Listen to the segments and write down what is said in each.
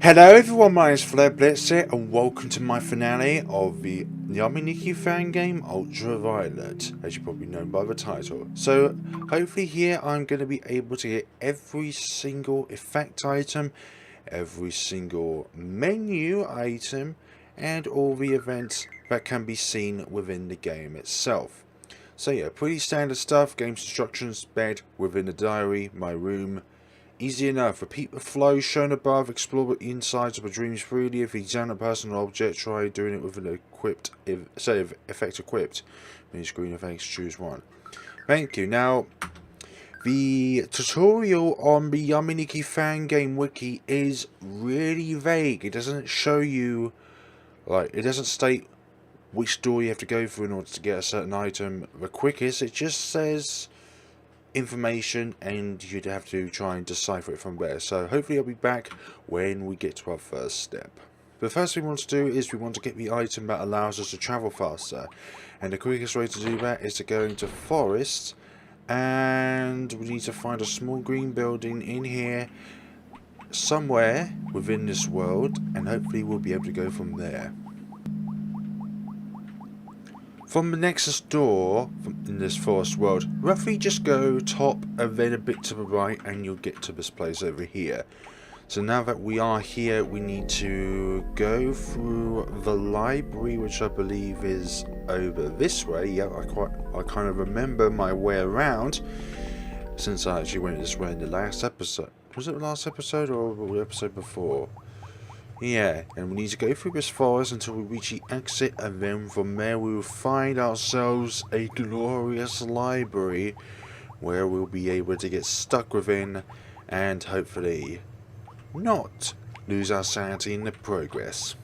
Hello everyone, my name is FlareBlitzed and welcome to my finale of the Yume Nikki Fangame Ultraviolet, as you probably know by the title. So hopefully here I'm going to be able to get every single effect item, every single menu item, and all the events that can be seen within the game itself. So yeah, pretty standard stuff: game's instructions, bed, within the diary, my room. Easy enough. Repeat the flow shown above. Explore the insides of the dreams freely. If you examine a person or object, try doing it with an equipped, effect equipped. Mini screen effects, choose one. Thank you. Now, the tutorial on the Yume Nikki Fangame wiki is really vague. It doesn't show you, it doesn't state which door you have to go through in order to get a certain item the quickest. It just says information and you'd have to try and decipher it from there. So hopefully I'll be back when we get to our first step. The first thing we want to do is we want to get the item that allows us to travel faster, and the quickest way to do that is to go into forest, and we need to find a small green building in here somewhere within this world, and hopefully we'll be able to go from there. From the Nexus door in this forest world, roughly just go top and then a bit to the right and you'll get to this place over here. So now that we are here, we need to go through the library, which I believe is over this way. Yeah, I kind of remember my way around, since I actually went this way in the last episode. Was it the last episode or the episode before? Yeah, and we need to go through this forest until we reach the exit, and then from there we will find ourselves a glorious library where we'll be able to get stuck within and hopefully not lose our sanity in the progress.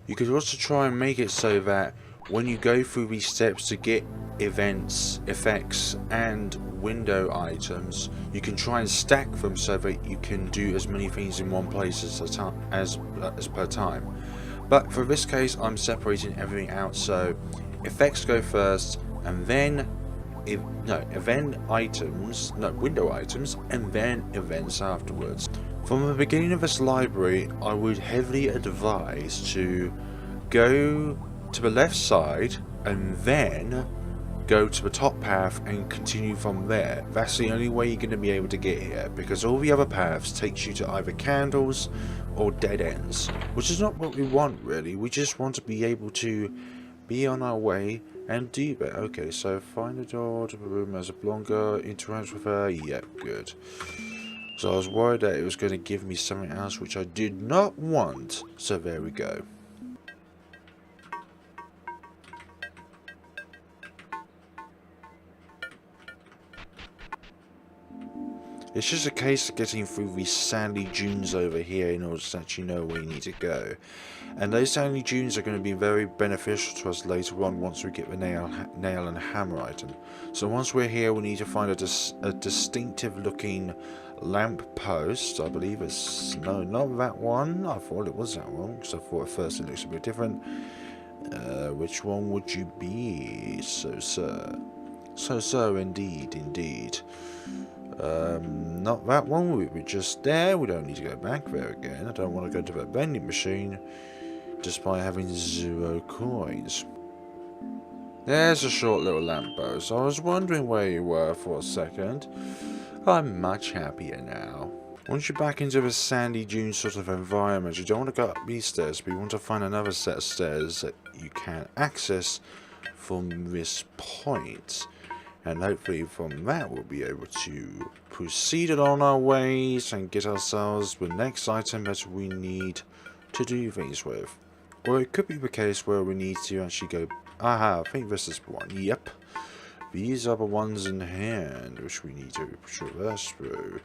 You could also try and make it so that when you go through these steps to get events, effects and window items, you can try and stack them so that you can do as many things in one place as per time. But for this case I'm separating everything out, so effects go first and then window items and then events afterwards. From the beginning of this library I would heavily advise to go to the left side and then go to the top path and continue from there. That's the only way you're going to be able to get here, because all the other paths takes you to either candles or dead ends, which is not what we want really. We just want to be able to be on our way and do that. Okay, so find the door to the room as a blonde interact with her. Yep, good. So I was worried that it was going to give me something else which I did not want, so there we go. It's just a case of getting through these sandy dunes over here in order to actually know where you need to go. And those sandy dunes are going to be very beneficial to us later on once we get the nail and hammer item. So once we're here we need to find a distinctive looking lamp post. I believe it's, no, not that one. I thought it was that one because I thought at first it looks a bit different. Which one would you be? So sir, indeed. Not that one. We were just there. We don't need to go back there again. I don't want to go to that vending machine despite having 0 coins. There's a short little lamppost. I was wondering where you were for a second. I'm much happier now. Once you're back into the sandy dune sort of environment, you don't want to go up these stairs, but you want to find another set of stairs that you can access from this point. And hopefully from that we'll be able to proceed along our ways and get ourselves the next item that we need to do things with. Or it could be the case where we need to actually go... Aha, I think this is one. Yep. These are the ones in hand which we need to traverse through.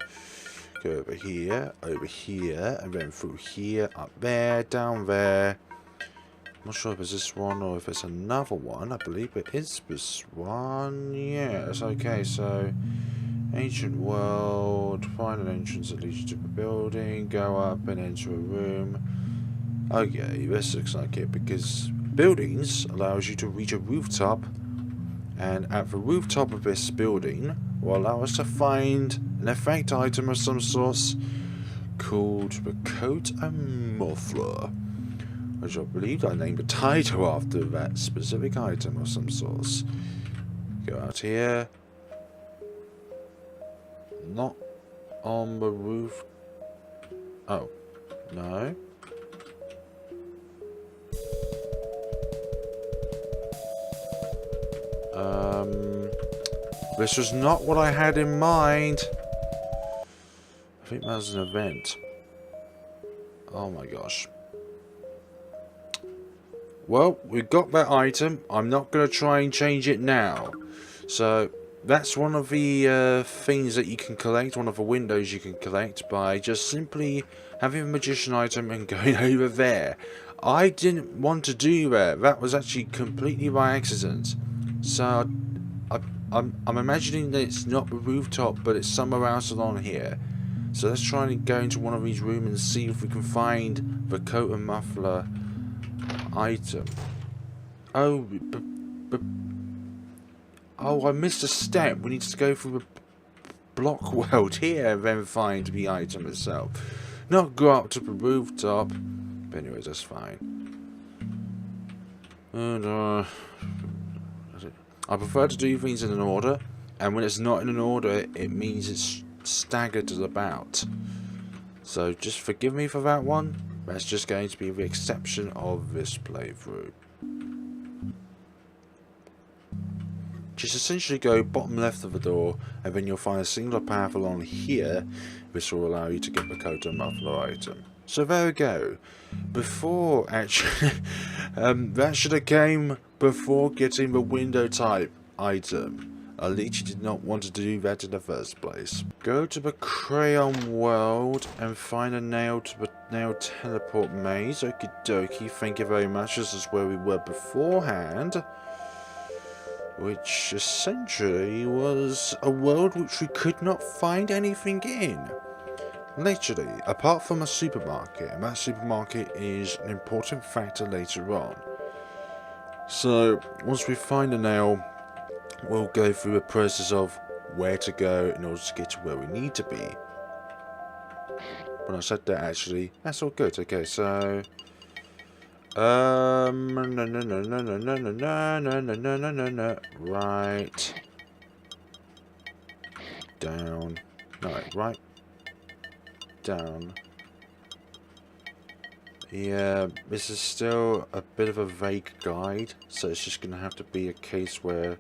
Go over here, and then through here, up there, down there. I'm not sure if it's this one or if it's another one. I believe it is this one. Yes, okay, so ancient world, find an entrance that leads you to the building, go up and enter a room. Okay, this looks like it, because buildings allows you to reach a rooftop, and at the rooftop of this building will allow us to find an effect item of some sorts called the coat and muffler, which I believe I named a title after that specific item of some sorts. Go out here. Not on the roof. Oh, no. This was not what I had in mind. I think that was an event. Oh my gosh. Well, we've got that item. I'm not going to try and change it now. So, that's one of the things that you can collect, one of the windows you can collect by just simply having a magician item and going over there. I didn't want to do that. That was actually completely by accident. So, I'm imagining that it's not the rooftop, but it's somewhere else along here. So let's try and go into one of these rooms and see if we can find the coat and muffler item. Oh, oh, I missed a step. We need to go through the block world here and then find the item itself. Not go up to the rooftop. But anyways, that's fine. And, I prefer to do things in an order, and when it's not in an order, it means it's staggered about. So just forgive me for that one. That's just going to be the exception of this playthrough. Just essentially go bottom left of the door, and then you'll find a singular path along here, which will allow you to get the coat and muffler item. So there we go. Before, actually, that should have came before getting the window type item. I literally did not want to do that in the first place. Go to the crayon world and find a nail to the nail teleport maze. Okie dokie, thank you very much. This is where we were beforehand. Which essentially was a world which we could not find anything in. Literally, apart from a supermarket, and that supermarket is an important factor later on. So, once we find a nail, we'll go through a process of where to go in order to get to where we need to be. When I said that, actually, that's all good. Okay, so... no. Right. Down. No, right. Down. Yeah, this is still a bit of a vague guide, so it's just going to have to be a case where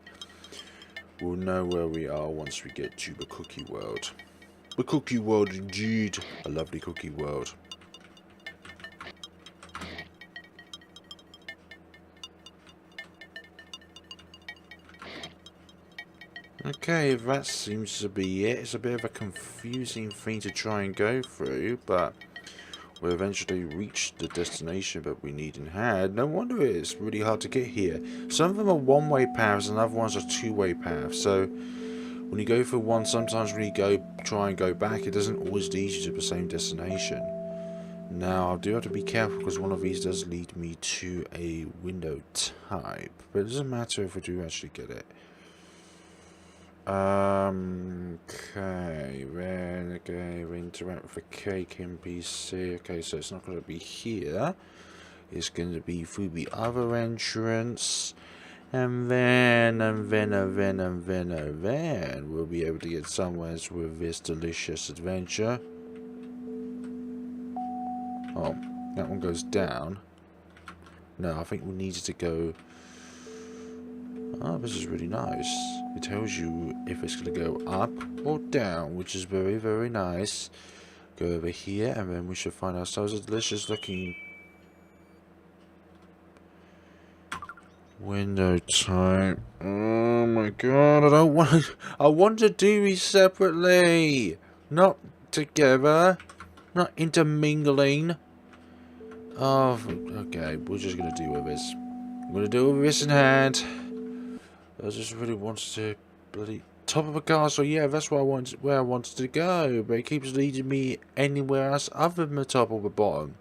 we'll know where we are once we get to the cookie world. The cookie world indeed. A lovely cookie world. Okay, that seems to be it. It's a bit of a confusing thing to try and go through, but we'll eventually reach the destination that we need and had. No wonder it's really hard to get here. Some of them are one-way paths and other ones are two-way paths. So when you go through one, sometimes when you try and go back, it doesn't always lead you to the same destination. Now, I do have to be careful because one of these does lead me to a window type. But it doesn't matter if we do actually get it. Okay, then okay, we interact with the cake NPC. Okay, so it's not going to be here. It's going to be through the other entrance. And then we'll be able to get somewhere with this delicious adventure. Oh, that one goes down. No, I think we needed to go... Oh, this is really nice. It tells you if it's going to go up or down, which is very, very nice. Go over here, and then we should find ourselves a delicious looking window type. Oh my god, I don't want. I want to do these separately, not together, not intermingling. Oh, okay. We're just gonna deal with this. I'm gonna deal with this in hand. I just really wanted to bloody top of a castle. Yeah, that's where I wanted to go, but it keeps leading me anywhere else other than the top or the bottom.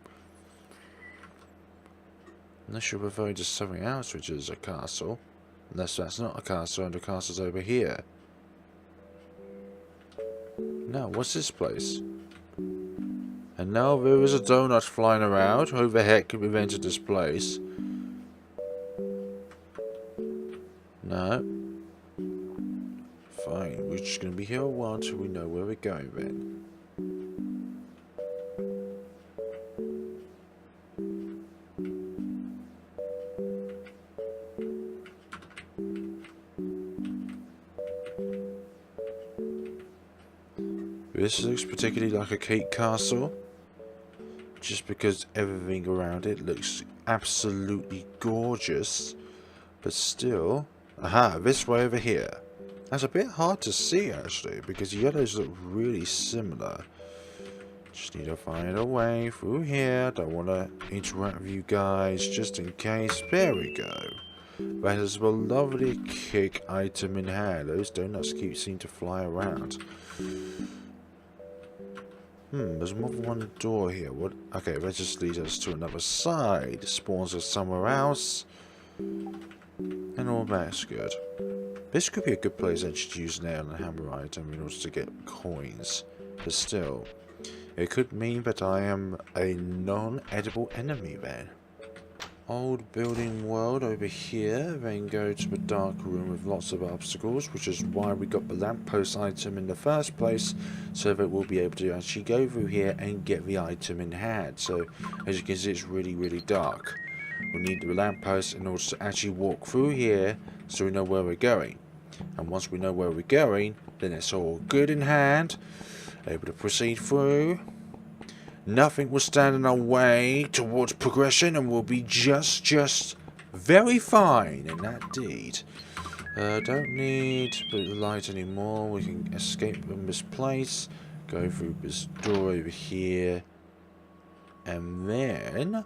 Unless you're referring to something else, which is a castle. Unless that's not a castle and the castle's over here. No, what's this place? And now there is a donut flying around. Who the heck we've entered this place? No. Fine, we're just going to be here a while until we know where we're going then. This looks particularly like a cake castle, just because everything around it looks absolutely gorgeous, but still... Aha, this way over here. That's a bit hard to see actually, because the yellows look really similar. Just need to find a way through here. Don't want to interact with you guys, just in case. There we go. That is a lovely cake item in hand. Those donuts seem to fly around. There's more than one door here. What? Okay, that just leads us to another side. Spawns us somewhere else. And all that's good. This could be a good place to use an nail and hammer item in order to get coins. But still, it could mean that I am a non-edible enemy then. Old building world over here, then go to the dark room with lots of obstacles, which is why we got the lamppost item in the first place, so that we'll be able to actually go through here and get the item in hand. So as you can see, it's really dark. We need the lamppost in order to actually walk through here, so we know where we're going. And once we know where we're going, then it's all good in hand, able to proceed through. Nothing will stand in our way towards progression, and we'll be just very fine in that deed. Don't need the light anymore. We can escape from this place, go through this door over here, and then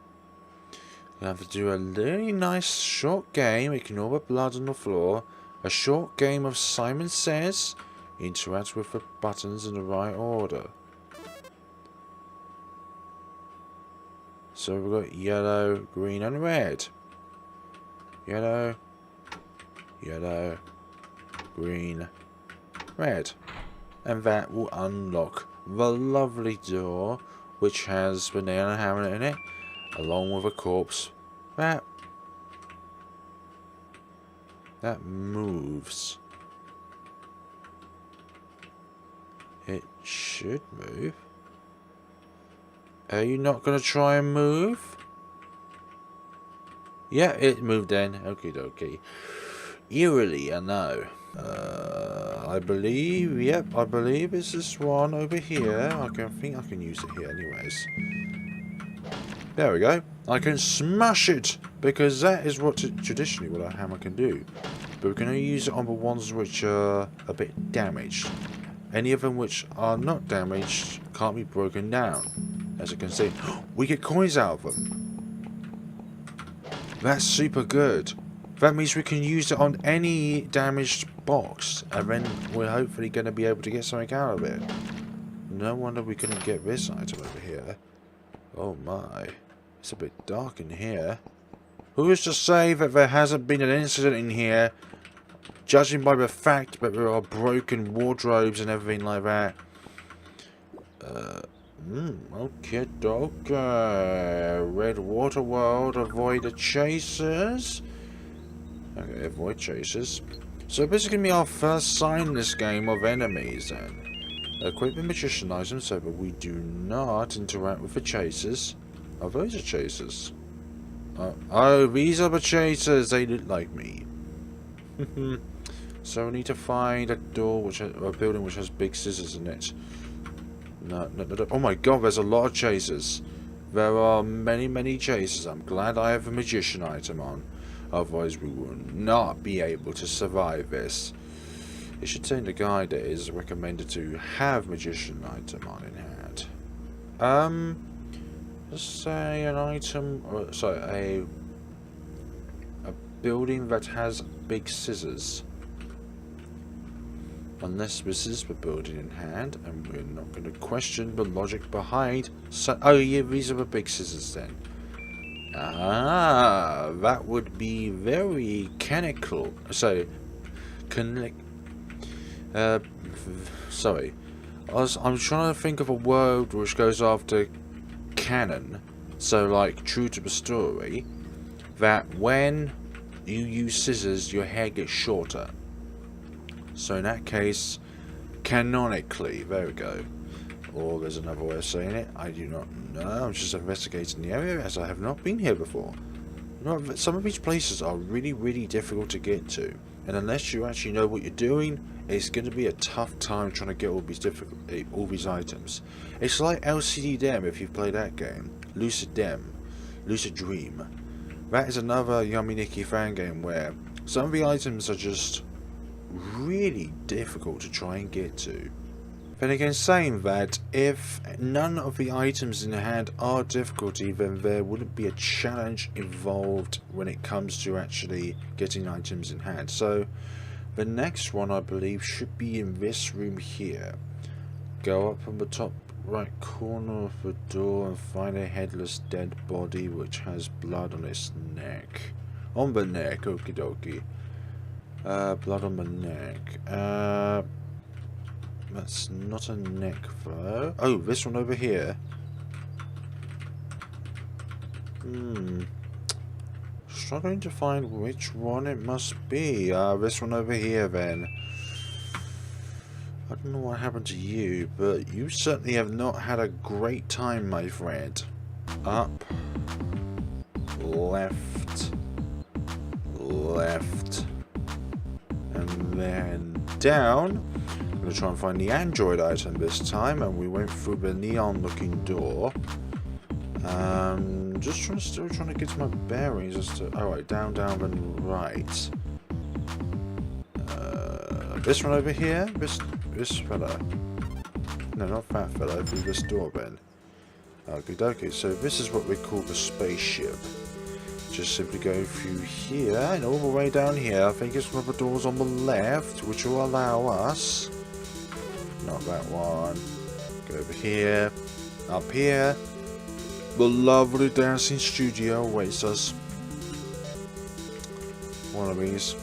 we'll have to do a really nice short game. Ignore the blood on the floor. A short game of Simon Says. Interact with the buttons in the right order. So we've got yellow, green and red. Yellow, yellow, green, red. And that will unlock the lovely door, which has the nail and hammer in it, along with a corpse that moves. It should move. Are you not going to try and move? Yeah, it moved then. Okie dokie. Eerily, I know. I believe, yep, I believe it's this one over here. I think I can use it here anyways. There we go. I can smash it, because that is what traditionally what a hammer can do. But we're going to use it on the ones which are a bit damaged. Any of them which are not damaged can't be broken down. As you can see, we get coins out of them. That's super good. That means we can use it on any damaged box, and then we're hopefully going to be able to get something out of it. No wonder we couldn't get this item over here. Oh my. It's a bit dark in here. Who is to say that there hasn't been an incident in here, judging by the fact that there are broken wardrobes and everything like that? Okay, Red Water World, avoid the chasers. Okay, avoid chasers. So this is going to be our first sign in this game of enemies then. Equip the magician item so that we do not interact with the chasers. Oh, those are chasers. Oh, these are the chasers. They look like me. So we need to find a door which has, a building which has big scissors in it. No. Oh my god, there's a lot of chasers. There are many chasers. I'm glad I have a magician item on. Otherwise we will not be able to survive this. It should say in the guide that it is recommended to have magician item on in hand. Let's say an item, or sorry, a building that has big scissors. Unless this is the building in hand, and we're not going to question the logic behind. So, oh yeah, these are the big scissors then. Ah, that would be very canonical. So, sorry, I'm trying to think of a word which goes after canon, so like true to the story, that when you use scissors, your hair gets shorter. So in that case, canonically, there we go. Or there's another way of saying it. I do not know. I'm just investigating the area as I have not been here before. You know, some of these places are really, really difficult to get to, and unless you actually know what you're doing, it's going to be a tough time trying to get all these items. It's like Lcd Dem if you've played that game. Lcd Dem, Lucid Dream. That is another Yume Nikki Fangame where some of the items are just really difficult to try and get to. Then again, saying that, if none of the items in hand are difficulty, then there wouldn't be a challenge involved when it comes to actually getting items in hand. So the next one, I believe, should be in this room here. Go up on the top right corner of the door and find a headless dead body which has blood on its neck. On the neck, okie dokie. Blood on the neck. That's not a neck though. Oh, this one over here. Struggling to find which one it must be. This one over here then. I don't know what happened to you, but you certainly have not had a great time, my friend. Up. Left. Left. And then down. I'm going to try and find the android item this time, and we went through the neon looking door. Still trying to get to my bearings as to... Alright, down, then right. This one over here? This fella? No, not that fella, through this door then. Okie dokie, so this is what we call the spaceship. Just simply go through here, and all the way down here. I think it's one of the doors on the left, which will allow us... Not that one. Go over here. Up here. The lovely dancing studio awaits us. One of these.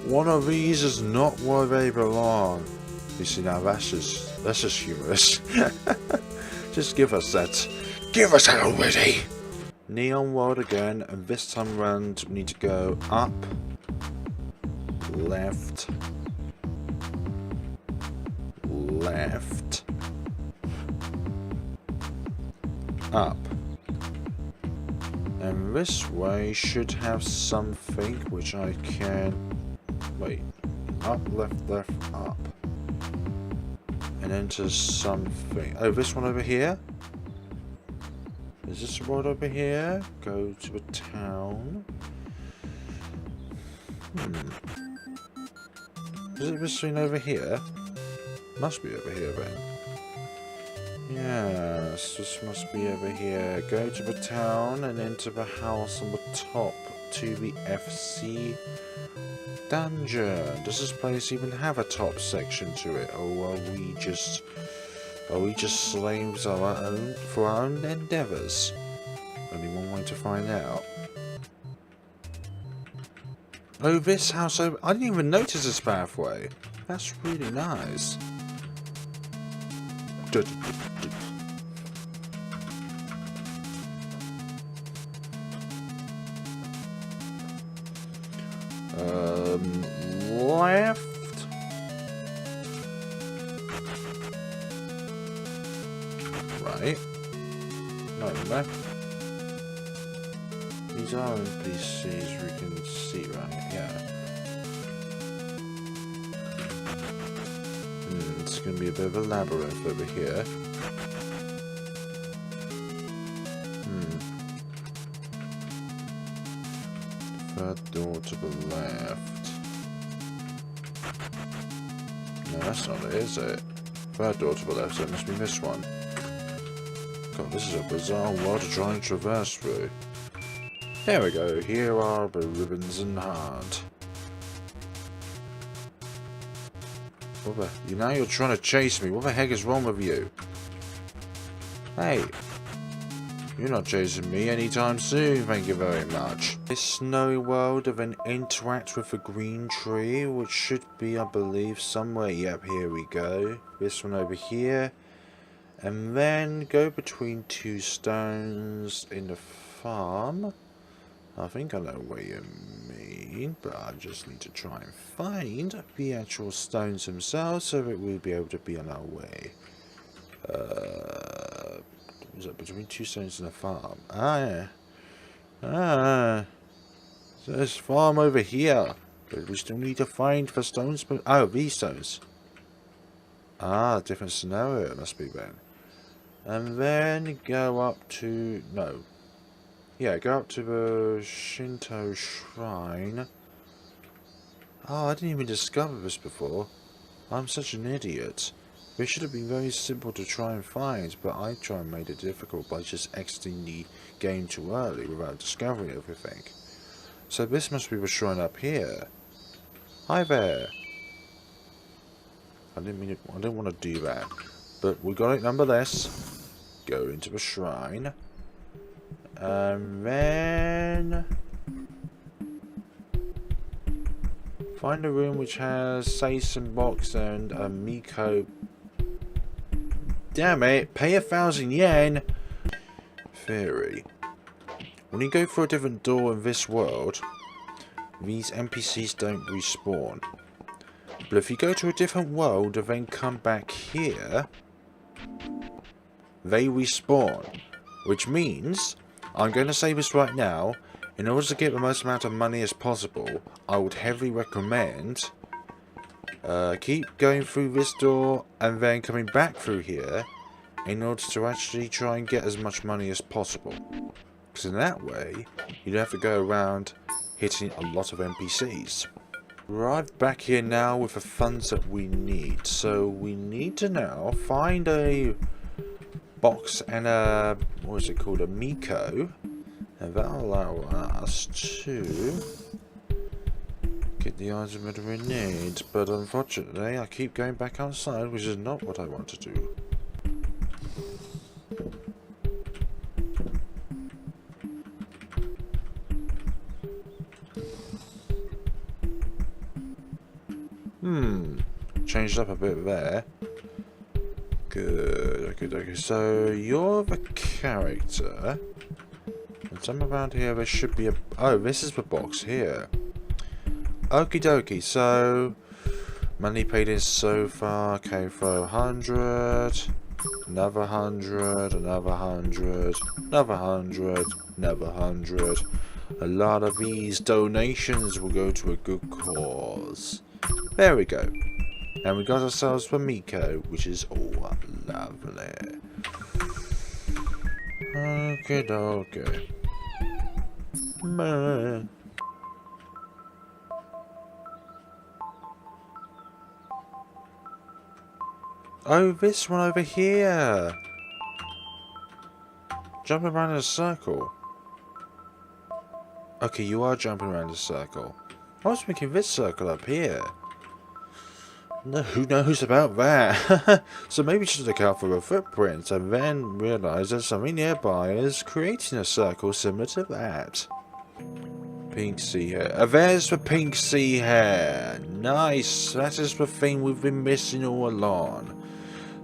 One of these is not where they belong. You see, now that's just humorous. Just give us that. Give us that already! Neon world again, and this time around we need to go up, left, left, up. And this way should have something which I can... Wait. Up, left, left, up. And enter something. Oh, this one over here? Is this the world over here? Go to a town. Is it this thing over here? Must be over here then. Yes, this must be over here. Go to the town and enter the house on the top to the FC dungeon. Does this place even have a top section to it, or are we just slaves of our own for our own endeavours? Only one way to find out. Oh, this house over... I didn't even notice this pathway. That's really nice. Left. Right. No, left. These are NPCs we can see, right? Yeah. It's going to be a bit of a labyrinth over here. Third door to the left. No, that's not it, is it? Third door to the left, so it must be this one. God, this is a bizarre world to try and traverse through. There we go, here are the ribbons and heart. Now you're trying to chase me. What the heck is wrong with you? Hey, You're not chasing me anytime soon, thank you very much. This snowy world then interacts with the green tree, which should be, I believe, somewhere. Yep, here we go. This one over here. And then go between two stones in the farm. I think I know what you mean, but I just need to try and find the actual stones themselves so that we'll be able to be on our way. Is that between two stones in a farm? Ah, yeah. So there's a farm over here. But we still need to find the stones. But oh, these stones. Ah, different scenario it must be then. And then go up to... No. Yeah, go up to the Shinto shrine. Oh, I didn't even discover this before. I'm such an idiot. This should have been very simple to try and find, but I tried and made it difficult by just exiting the game too early without discovering everything. So this must be the shrine up here. Hi there. I didn't want to do that, but we got it nonetheless. Go into the shrine, and then find a room which has Seisen box and a Miko. Damn it! Pay 1,000 yen. Theory. When you go through a different door in this world, these NPCs don't respawn. But if you go to a different world and then come back here, they respawn. Which means, I'm going to say this right now, in order to get the most amount of money as possible, I would heavily recommend keep going through this door and then coming back through here in order to actually try and get as much money as possible. Because in that way, you don't have to go around hitting a lot of NPCs. We're back here now with the funds that we need. So we need to now find a box and a, what is it called, a Miko. And that'll allow us to get the item that we need. But unfortunately, I keep going back outside, which is not what I want to do. Changed up a bit there. Good, okay. So you're the character. And some around here there should be a... Oh, this is the box here. Okie dokie, so... Money paid in so far. Okay, for 100. Another 100. Another 100. Another 100. Another 100. A lot of these donations will go to a good cause. There we go. And we got ourselves the Miko, which is all lovely. Okay. Oh, this one over here. Jumping around in a circle. Okay, you are jumping around a circle. I was thinking this circle up here. No, who knows about that? So maybe just look out for the footprints and then realise that something nearby is creating a circle similar to that. Pink sea hair. There's the pink sea hair. Nice. That is the thing we've been missing all along.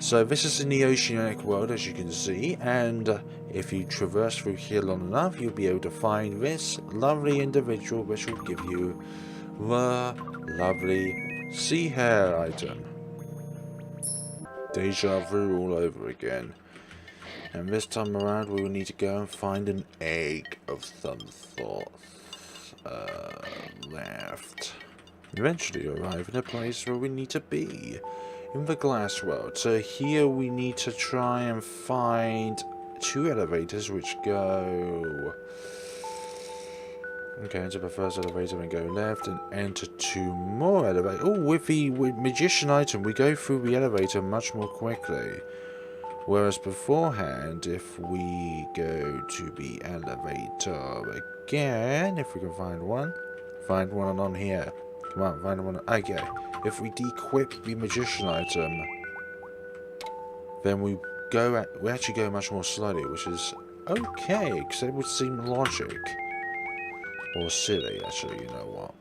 So this is in the oceanic world, as you can see, and if you traverse through here long enough, you'll be able to find this lovely individual which will give you the lovely sea hair item. Deja vu all over again. And this time around we will need to go and find an egg of some sort left. Eventually arrive in a place where we need to be. In the glass world. So here we need to try and find 2 elevators which go... Okay, enter the first elevator and go left and enter 2 more elevators. Oh, with the magician item, we go through the elevator much more quickly. Whereas beforehand, if we go to the elevator again, if we can find one on here. Come on, find one. Okay, if we de-equip the magician item, then we actually go much more slowly, which is okay, because it would seem logic. Or silly, actually, you know what.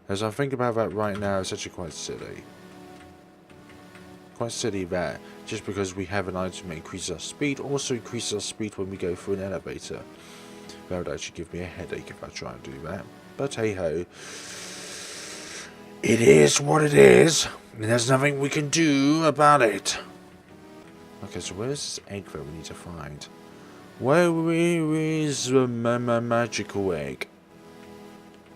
As I think about that right now, it's actually quite silly. Quite silly that, just because we have an item that increases our speed, also increases our speed when we go through an elevator. That would actually give me a headache if I try and do that. But hey ho. It is what it is, and there's nothing we can do about it. Okay, so where's this egg that we need to find? Where is the magical egg?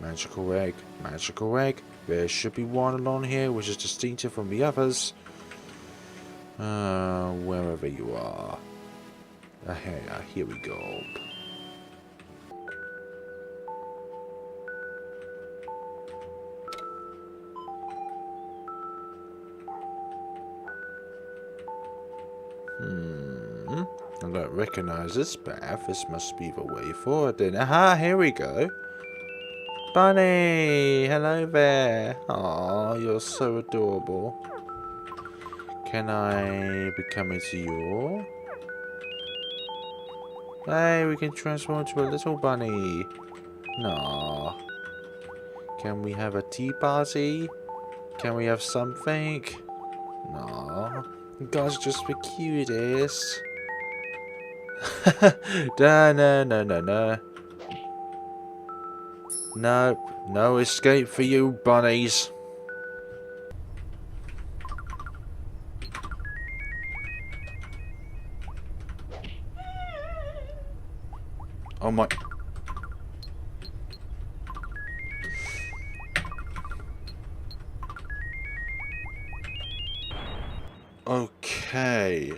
Magical egg, magical egg. There should be one along here which is distinctive from the others. Wherever you are. Here we go. I don't recognize this path. This must be the way forward then. Aha, here we go. Bunny! Hello there. Aw, you're so adorable. Can I be coming to you? Hey, we can transform into a little bunny. Nah. Can we have a tea party? Can we have something? Nah. You guys are just the cutest. No. Nope. No escape for you, bunnies. Oh my... Okay.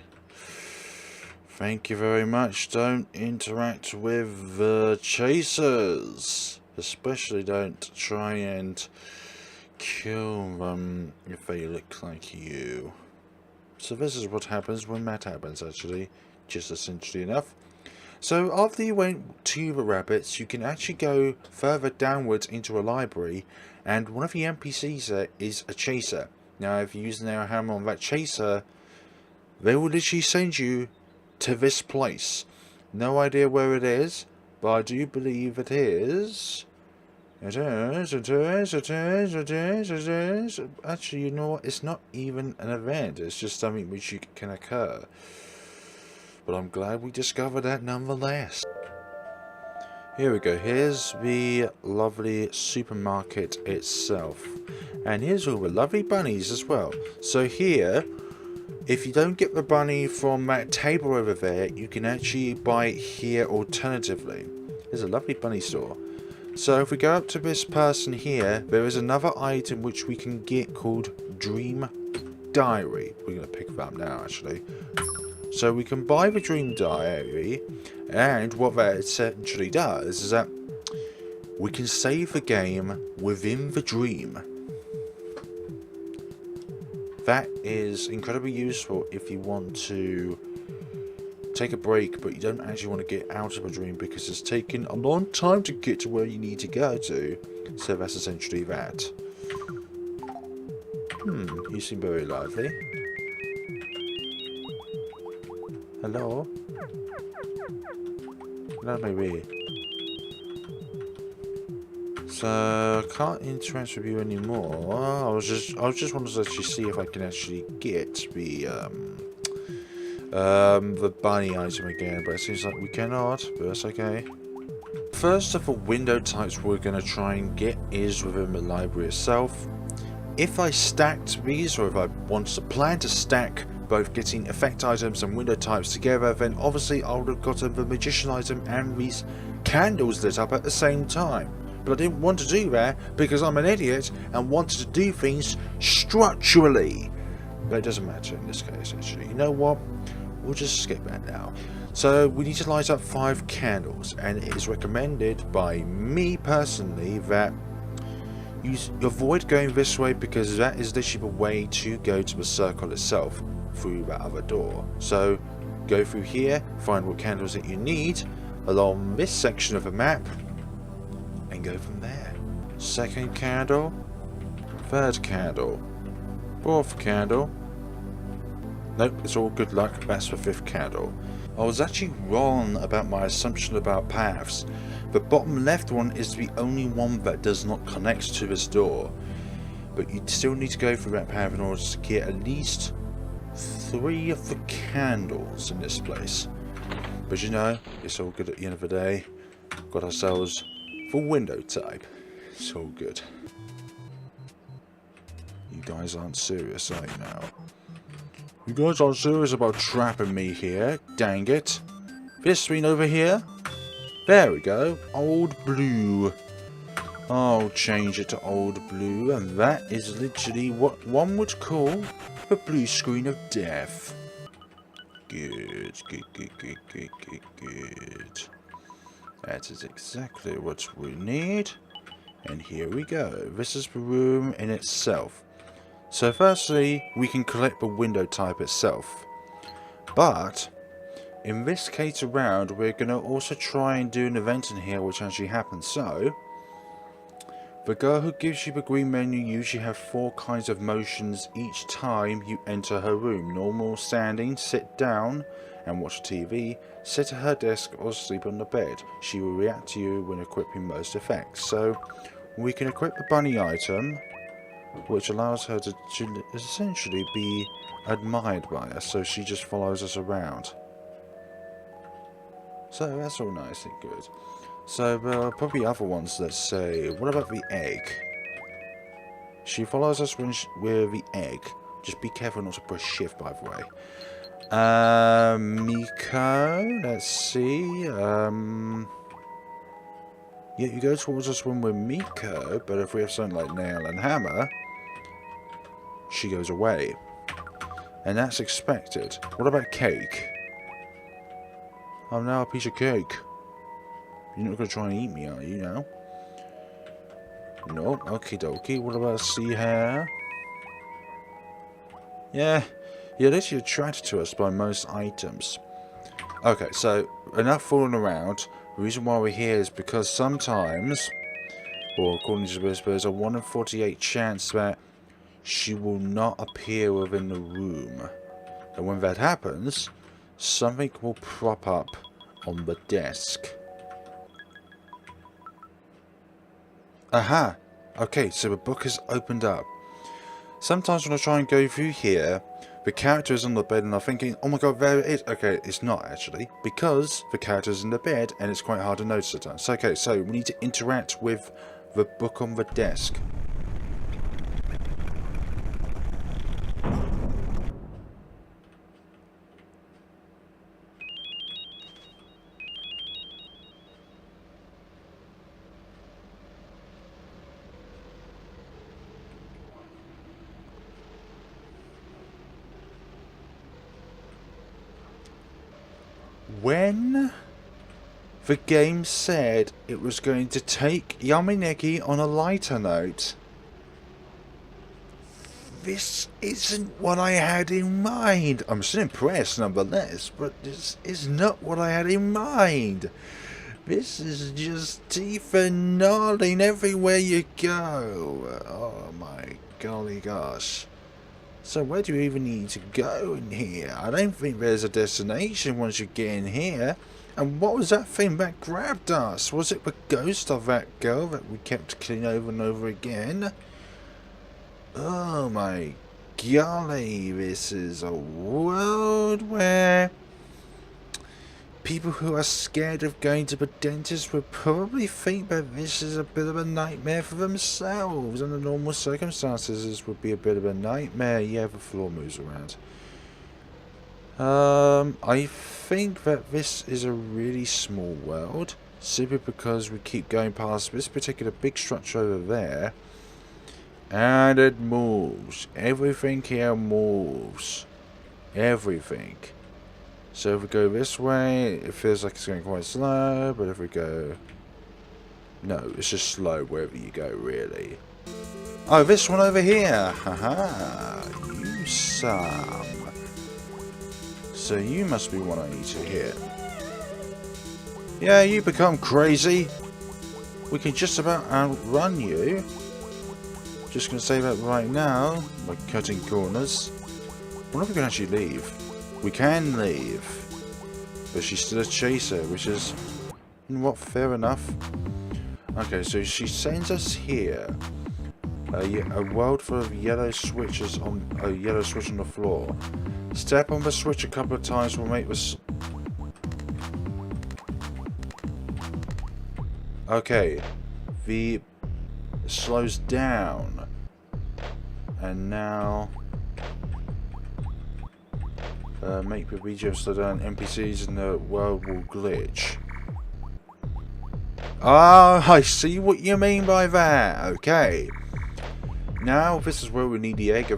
Thank you very much. Don't interact with the chasers. Especially don't try and kill them if they look like you. So this is what happens when that happens, actually. Just essentially enough. So after you went to the rabbits, you can actually go further downwards into a library, and one of the NPCs there is a chaser. Now if you use an arrow hammer on that chaser, they will literally send you to this place. No idea where it is, but I do believe it is. It is. Actually, you know what? It's not even an event. It's just something which can occur. But I'm glad we discovered that nonetheless. Here we go. Here's the lovely supermarket itself. And here's all the lovely bunnies as well. So here, if you don't get the bunny from that table over there, you can actually buy it here alternatively. There's a lovely bunny store. So if we go up to this person here, there is another item which we can get called Dream Diary. We're going to pick that up now, actually. So we can buy the Dream Diary, and what that essentially does is that we can save the game within the dream. That is incredibly useful if you want to take a break, but you don't actually want to get out of a dream because it's taken a long time to get to where you need to go to. So that's essentially that. You seem very lively. Hello? Hello, baby. So I can't interact with you anymore. I was just wanted to actually see if I can actually get the bunny item again, but it seems like we cannot, but that's okay. First of the window types we're going to try and get is within the library itself. If I stacked these, or if I wanted to plan to stack both getting effect items and window types together, then obviously I would have gotten the magician item and these candles lit up at the same time. But I didn't want to do that because I'm an idiot and wanted to do things structurally. But it doesn't matter in this case, actually. You know what? We'll just skip that now. So we need to light up 5 candles, and it is recommended by me personally that you avoid going this way because that is literally the way to go to the circle itself through that other door. So go through here, find what candles that you need along this section of the map, and go from there. Second candle, third candle, fourth candle. Nope, it's all good luck. That's the 5th candle. I was actually wrong about my assumption about paths. The bottom left one is the only one that does not connect to this door. But you still need to go through that path in order to get at least 3 of the candles in this place. But you know, it's all good at the end of the day. Got ourselves the window type. It's all good. You guys aren't serious, are you now? You guys aren't serious about trapping me here, dang it. This screen over here? There we go, old blue. I'll change it to old blue, and that is literally what one would call the blue screen of death. Good. That is exactly what we need. And here we go. This is the room in itself. So firstly, we can collect the window type itself. But in this case around, we're going to also try and do an event in here which actually happens. So the girl who gives you the green menu usually have 4 kinds of motions each time you enter her room. Normal, standing, sit down and watch TV, sit at her desk or sleep on the bed. She will react to you when equipping most effects. So we can equip the bunny item, which allows her to essentially be admired by us, so she just follows us around. So that's all nice and good. So there are probably other ones that say, what about the egg? She follows us when we're the egg. Just be careful not to press shift, by the way. Miko, let's see. Yeah, you go towards us when we're Miko, but if we have something like nail and hammer, she goes away. And that's expected. What about cake? I'm now a piece of cake. You're not going to try and eat me, are you now? Nope, okie dokie. What about sea hair? Yeah, you're literally attracted to us by most items. Okay, so enough fooling around. The reason why we're here is because sometimes, or according to this, there's a 1 in 48 chance that she will not appear within the room. And when that happens, something will prop up on the desk. Aha! Okay, so the book has opened up. Sometimes when I try and go through here, the character is on the bed and I'm thinking, oh my god, there it is. Okay, it's not actually, because the character is in the bed and it's quite hard to notice at times. Okay, so we need to interact with the book on the desk. When the game said it was going to take Yume Nikki on a lighter note, this isn't what I had in mind. I'm still impressed nonetheless, but this is not what I had in mind. This is just teeth and gnarling everywhere you go. Oh my golly gosh. So where do you even need to go in here? I don't think there's a destination once you get in here. And what was that thing that grabbed us? Was it the ghost of that girl that we kept killing over and over again? Oh my golly, this is a world where people who are scared of going to the dentist would probably think that this is a bit of a nightmare for themselves. Under normal circumstances, this would be a bit of a nightmare. Yeah, the floor moves around. I think that this is a really small world, simply because we keep going past this particular big structure over there, and it moves. Everything here moves. Everything. So if we go this way, it feels like it's going quite slow, but if we go... No, it's just slow wherever you go, really. Oh, this one over here! Haha! You some. So you must be one I need to hit. Yeah, you become crazy! We can just about outrun you. Just going to say that right now, by cutting corners. I wonder if we can actually leave. We can leave. but she's still a chaser, which is what, fair enough. Okay, so she sends us here. A world full of yellow switches on a yellow switch on the floor. Step on the switch a couple of times will make this. Okay, the slows down, and now make the video slow down. NPCs in the world will glitch. Ah, I see what you mean by that. Okay. Now this is where we need the egg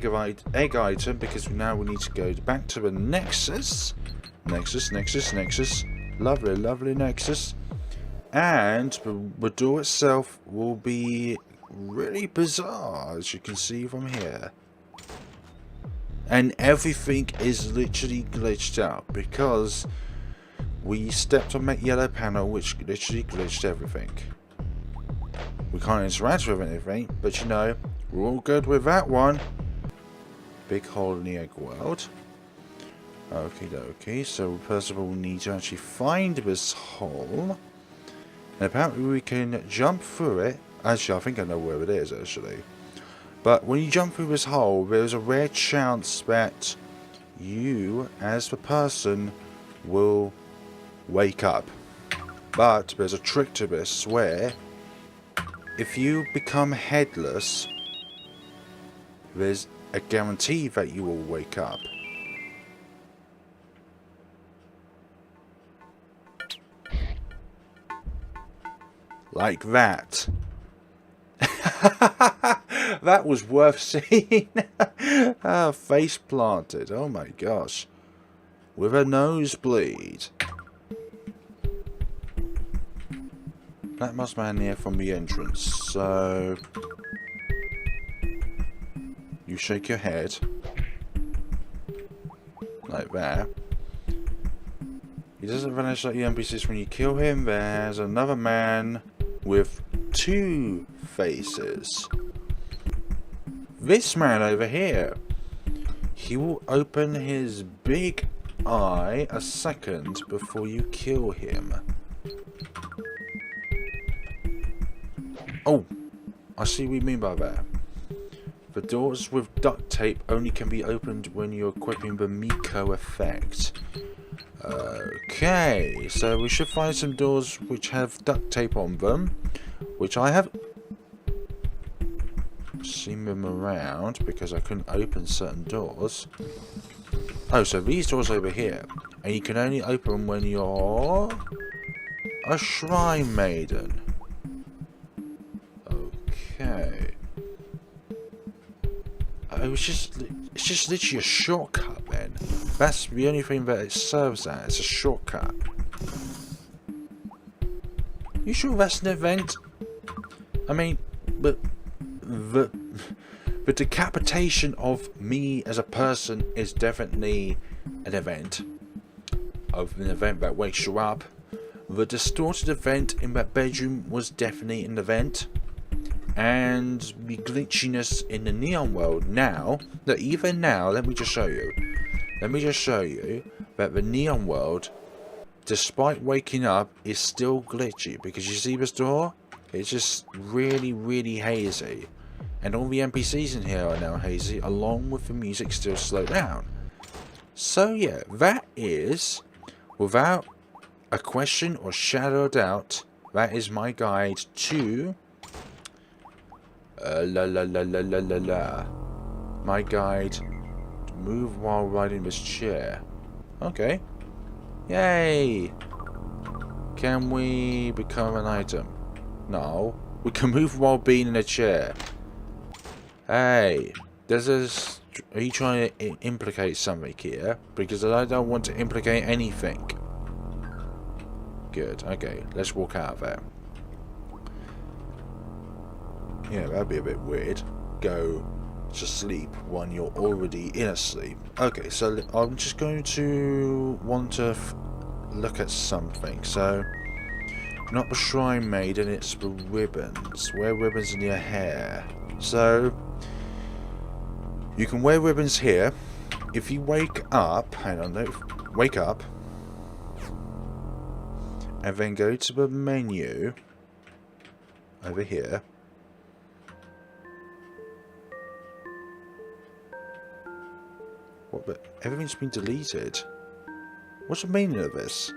item, because now we need to go back to the Nexus. Nexus. Lovely Nexus. And the door itself will be really bizarre, as you can see from here. And everything is literally glitched out, because we stepped on that yellow panel, which literally glitched everything. We can't interact with anything, but you know, we're all good with that one. Big hole in the egg world. Okay, so first of all we need to actually find this hole. And apparently we can jump through it. Actually, I think I know where it is, actually. But when you jump through this hole, there's a rare chance that you, as the person, will wake up. But there's a trick to this where if you become headless, there's a guarantee that you will wake up. Like that. That was worth seeing. Face planted. Oh my gosh. With a nosebleed. That must be here from the entrance. So you shake your head like that. He doesn't vanish like the NPCs when you kill him. There's another man with 2 faces. This man over here, he will open his big eye a second before you kill him. Oh, I see what you mean by that. The doors with duct tape only can be opened when you're equipping the Miko effect. Okay, so we should find some doors which have duct tape on them, which I have seen them around because I couldn't open certain doors. Oh, so these doors over here, and you can only open them when you're a shrine maiden. Okay. It's just literally a shortcut then. That's the only thing that it serves as. It's a shortcut. You sure that's an event? I mean, but the decapitation of me as a person is definitely an event. Of an event that wakes you up. The distorted event in that bedroom was definitely an event. And the glitchiness in the neon world now, that even now, let me just show you that the neon world, despite waking up, is still glitchy, because you see this door? It's just really hazy, and all the NPCs in here are now hazy, along with the music still slowed down. So yeah, that is, without a question or shadow of doubt, that is my guide to my guide to move while riding this chair. Okay. Yay! Can we become an item? No. We can move while being in a chair. Hey, are you trying to implicate something here? Because I don't want to implicate anything. Good. Okay, let's walk out of there. Yeah, that'd be a bit weird. Go to sleep when you're already in a sleep. Okay, so I'm just going to want to look at something. So, not the shrine maiden, it's the ribbons. Wear ribbons in your hair. So, you can wear ribbons here. If you wake up, hang on, no, wake up. and then go to the menu over here. What? But everything's been deleted. What's the meaning of this?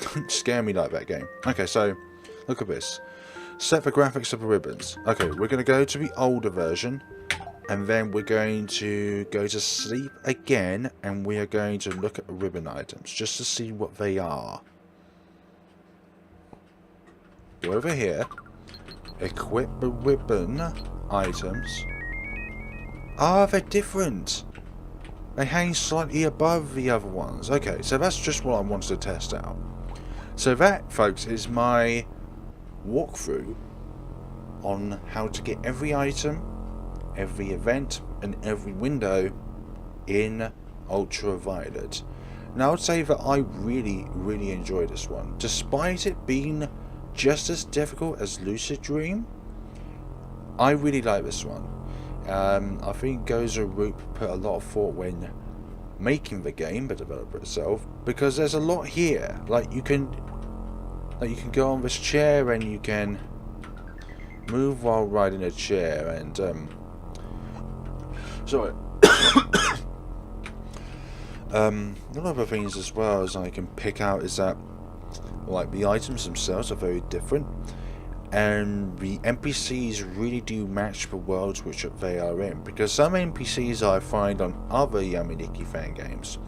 Don't scare me like that, game. Okay, so look at this. Set the graphics of the ribbons. Okay, we're going to go to the older version, and then we're going to go to sleep again, and we are going to look at the ribbon items just to see what they are. Go over here, equip the ribbon items. Ah, they're different. They hang slightly above the other ones. Okay, so that's just what I wanted to test out. So that, folks, is my walkthrough on how to get every item, every event, and every window in Ultraviolet. Now, I would say that I really enjoyed this one. Despite it being just as difficult as Lucid Dream, I really like this one. I think gozo-ropp put a lot of thought when making the game, the developer itself, because there's a lot here. Like you can go on this chair and you can move while riding a chair, and sorry. One of the things as well as I can pick out is that, like, the items themselves are very different, and the NPCs really do match the worlds which they are in, because some NPCs I find on other Yume Nikki Fangames,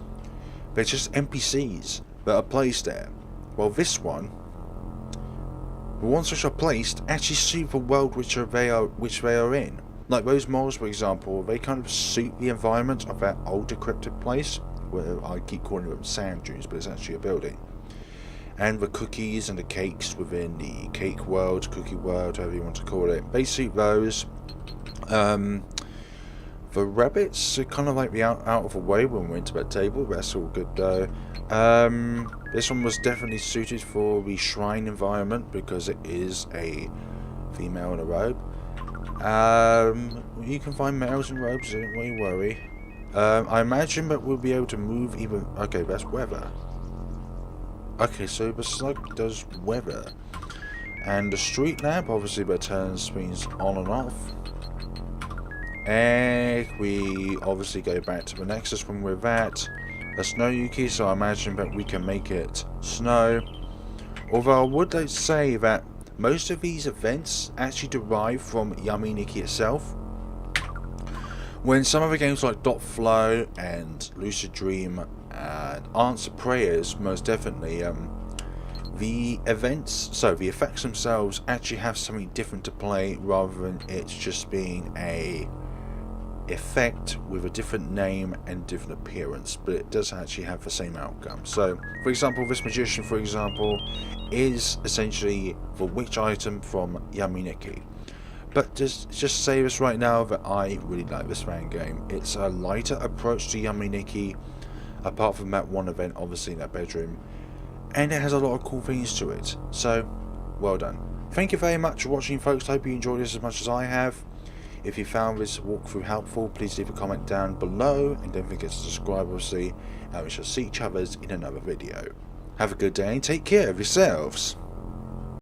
they're just NPCs that are placed there. Well, this one, the ones which are placed actually suit the world which they are in. Like those moles, for example, they kind of suit the environment of that old decrepit place, where I keep calling them sand dunes, but it's actually a building. And the cookies and the cakes within the cake world, cookie world, however you want to call it, they suit those. The rabbits are kind of like the out of the way when we went to that table. That's all good though. This one was definitely suited for the shrine environment because it is a female in a robe. You can find males in robes, don't really worry. I imagine that we'll be able to move even... Okay, that's weather. Okay, so the slug does weather. And the street lamp, obviously, that turns screens on and off. And we obviously go back to the Nexus when we're at a snow Yuki, so I imagine that we can make it snow. Although I would like to say that most of these events actually derive from Yume Nikki itself. When some other games like Dot Flow and Lucid Dream and Answer Prayers, most definitely, the events, so the effects themselves actually have something different to play rather than it's just being a effect with a different name and different appearance, but it does actually have the same outcome. So, for example, this magician, for example, is essentially the witch item from Yume Nikki. But just say this right now that I really like this fan game. It's a lighter approach to Yume Nikki, apart from that one event, obviously in that bedroom, and it has a lot of cool things to it. So, well done. Thank you very much for watching, folks. I hope you enjoyed this as much as I have. If you found this walkthrough helpful, please leave a comment down below, and don't forget to subscribe, obviously, and we shall see each other in another video. Have a good day and take care of yourselves.